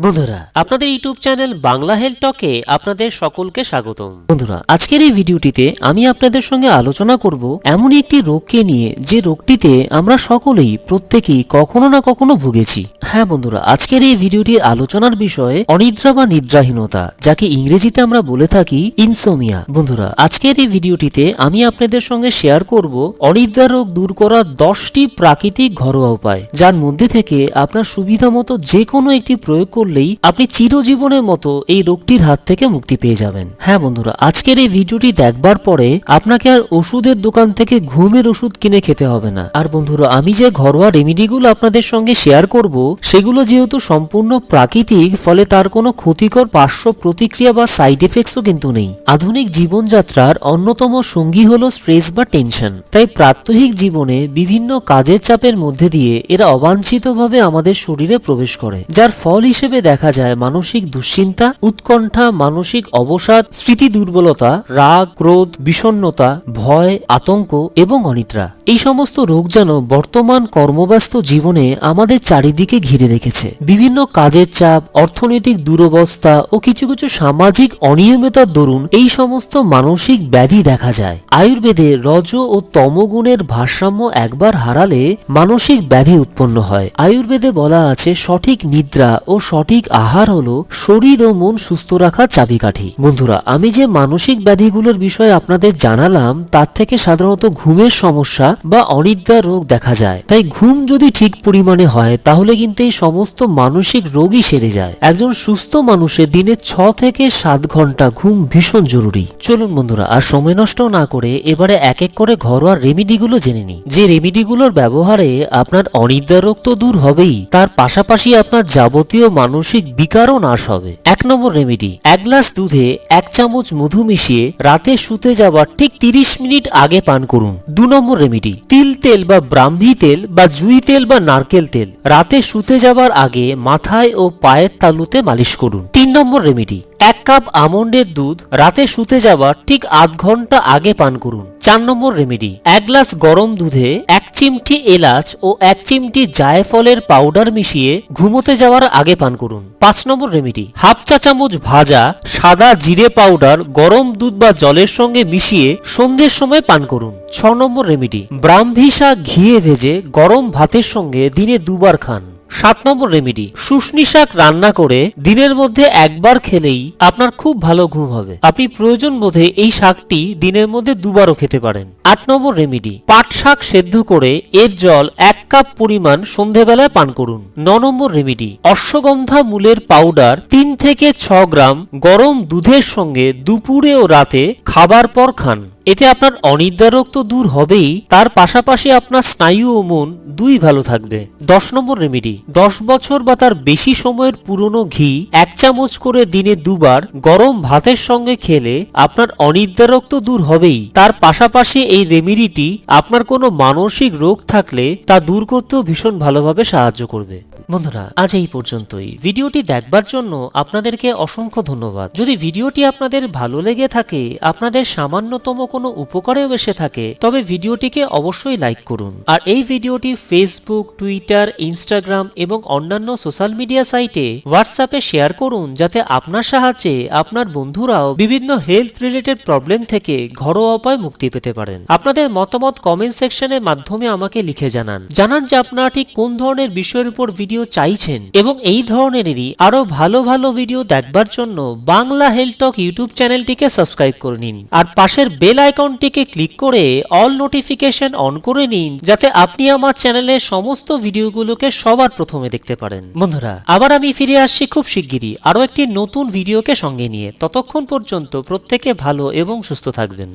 বন্ধুরা, আপনাদের YouTube channel Bangla health টকে আপনাদের সকলকে স্বাগতম। বন্ধুরা, আজকের এই ভিডিওটিতে আমি আপনাদের সঙ্গে আলোচনা করব এমন একটি রোগকে নিয়ে, যে রোগটিতে আমরা সকলেই প্রত্যেকেই কখনো না কখনো ভুগেছি। হ্যাঁ বন্ধুরা, আজকের এই ভিডিওটির আলোচনার বিষয় অনিদ্রা বা নিদ্রাহীনতা, যাকে ইংরেজিতে আমরা বলে থাকি ইনসোমিয়া। বন্ধুরা, আজকের এই ভিডিওটিতে আমি আপনাদের সঙ্গে শেয়ার করব অনিদ্রা রোগ দূর করার 10টি প্রাকৃতিক ঘরোয়া উপায়, যার মধ্যে থেকে আপনার সুবিধা মতো যে কোনো একটি প্রয়োগ করলেই আপনি চিরজীবনের মতো এই রোগটির হাত থেকে মুক্তি পেয়ে যাবেন। হ্যাঁ বন্ধুরা, আজকের এই ভিডিওটি দেখবার পরে আপনাকে আর ওষুধের দোকান থেকে ঘুমের ওষুধ কিনে খেতে হবে না। আর বন্ধুরা, আমি যে ঘরোয়া রেমিডিগুলো আপনাদের সঙ্গে শেয়ার করব, সেগুলো যেহেতু সম্পূর্ণ প্রাকৃতিক, ফলে তার কোনো ক্ষতিকর পার্শ্ব প্রতিক্রিয়া বা সাইড এফেক্টসও কিন্তু নেই। আধুনিক জীবনযাত্রার অন্যতম সঙ্গী হলো স্ট্রেস বা টেনশন। তাই প্রাত্যহিক জীবনে বিভিন্ন কাজের চাপের মধ্যে দিয়ে এরা অবাঞ্ছিতভাবে আমাদের শরীরে প্রবেশ করে, যার ফল হিসেবে দেখা যায় মানসিক দুশ্চিন্তা, উৎকণ্ঠা, মানসিক অবসাদ, স্মৃতি দুর্বলতা, রাগ, ক্রোধ, বিষণ্ণতা, ভয়, আতঙ্ক এবং অনিদ্রা। এই সমস্ত রোগ যেন বর্তমান কর্মব্যস্ত জীবনে আমাদের চারিদিকে ঘিরে রেখেছে। বিভিন্ন কাজের চাপ, অর্থনৈতিক দুরবস্থা ও কিছু কিছু সামাজিক অনিয়মিতার দরুন এই সমস্ত মানসিক ব্যাধি দেখা যায়। আয়ুর্বেদে রজ ও তমগুণের ভারসাম্য একবার হারালে মানসিক ব্যাধি উৎপন্ন হয়। আয়ুর্বেদে বলা আছে, সঠিক নিদ্রা ও সঠিক আহার হলো শরীর ও মন সুস্থ রাখার চাবিকাঠি। বন্ধুরা, আমি যে মানসিক ব্যাধিগুলোর বিষয়ে আপনাদের জানালাম, তার থেকে সাধারণত ঘুমের সমস্যা বা অনিদ্রা রোগ দেখা যায়। তাই ঘুম যদি ঠিক পরিমাণে হয়, তাহলে কিন্তু এই সমস্ত মানসিক রোগই সেরে যায়। একজন সুস্থ মানুষের দিনে 6 থেকে 7 ঘন্টা ঘুম ভীষণ জরুরি। চলুন বন্ধুরা, আর সময় নষ্ট না করে এবারে এক এক করে ঘরোয়া রেমিডিগুলো জেনে নিই। যে রেমিডিগুলোর ব্যবহারে আপনার অনিদ্রা রোগ তো দূর হবেই, তার পাশাপাশি আপনার যাবতীয় মানসিক বিকারও নাশ হবে। 1 নম্বর রেমিডি, 1 গ্লাস দুধে 1 চামচ মধু মিশিয়ে রাতে শুতে যাবার ঠিক 30 মিনিট আগে পান করুন। 2 নম্বর রেমিডি, তিল তেল বা ব্রাহ্মী তেল বা জুই তেল বা নারকেল তেল রাতে শুতে যাবার আগে মাথায় ও পায়ের তালুতে মালিশ করুন। 3 নম্বর রেমিডি, 1 কাপ আমন্ডের দুধ রাতে শুতে যাবার ঠিক আধ ঘন্টা আগে পান করুন। 4 নম্বর রেমিডি, 1 গ্লাস গরম দুধে 1 চিমটি এলাচ ও 1 চিমটি জায়ফলের পাউডার মিশিয়ে ঘুমোতে যাওয়ার আগে পান করুন। 5 নম্বর রেমিডি, হাফ চা চামচ ভাজা সাদা জিরে পাউডার গরম দুধ বা জলের সঙ্গে মিশিয়ে সন্ধ্যের সময় পান করুন। 6 নম্বর রেমিডি, ব্রাহ্মী শাক ঘিয়ে ভেজে গরম ভাতের সঙ্গে দিনে 2 বার খান। 7 নম্বর রেমিডি, শুষ্নী শাক রান্না করে দিনের মধ্যে একবার খেলেই আপনার খুব ভালো ঘুম হবে। আপনি প্রয়োজন বোধে এই শাকটি দিনের মধ্যে 2 বারও খেতে পারেন। 8 নম্বর রেমিডি, পাট শাক সেদ্ধ করে এর জল 1 কাপ পরিমাণ সন্ধেবেলায় পান করুন। 9 নম্বর রেমিডি, অশ্বগন্ধা মূলের পাউডার 3 থেকে 6 গ্রাম গরম দুধের সঙ্গে দুপুরে ও রাতে খাবার পর খান। এতে আপনার অনিদ্রা রোগ তো দূর হবেই, তার পাশাপাশি আপনার স্নায়ু ও মন দুই ভালো থাকবে। 10 নম্বর রেমিডি, 10 বছর বা তার বেশি সময়ের পুরনো ঘি 1 চামচ করে দিনে 2 বার গরম ভাতের সঙ্গে খেলে আপনার অনিদ্রা রোগ তো দূর হবেই, তার পাশাপাশি এই রেমিডিটি আপনার কোনো মানসিক রোগ থাকলে তা দূর করতেও ভীষণ ভালোভাবে সাহায্য করবে। বন্ধুরা, আজ এই পর্যন্তই। ভিডিওটি দেখবার জন্য আপনাদেরকে অসংখ্য ধন্যবাদ। যদি ভিডিওটি আপনাদের ভালো লেগে থাকে, আপনাদের সামান্যতম কোনো উপকারেও এসে থাকে, তবে ভিডিওটিকে অবশ্যই লাইক করুন। আর এই ভিডিওটি ফেসবুক, টুইটার, ইনস্টাগ্রাম এবং অন্যান্য সোশ্যাল মিডিয়া সাইটে, হোয়াটসঅ্যাপে শেয়ার করুন, যাতে আপনার সাহায্যে আপনার বন্ধুরাও বিভিন্ন হেলথ রিলেটেড প্রবলেম থেকে ঘরোয়া উপায় মুক্তি পেতে পারেন। আপনাদের মতামত কমেন্ট সেকশনের মাধ্যমে আমাকে লিখে জানান যে আপনারা ঠিক কোন ধরনের বিষয়ের উপর ভিডিও চাইছেন, এবং এই ধরনেরই আরো ভালো ভালো ভিডিও দেখবার জন্য বাংলা হেলথ টক ইউটিউব চ্যানেলটিকে সাবস্ক্রাইব করে নিন। আর পাশের বেল আইকনটিকে ক্লিক করে অল নোটিফিকেশন অন করে নিন, যাতে আপনি আমার চ্যানেলের সমস্ত ভিডিওগুলোকে সবার প্রথমে দেখতে পারেন। বন্ধুরা, আবার আমি ফিরে আসছি খুব শিগগিরই আরো একটি নতুন ভিডিওকে সঙ্গে নিয়ে। ততক্ষণ পর্যন্ত প্রত্যেকে ভালো এবং সুস্থ থাকবেন।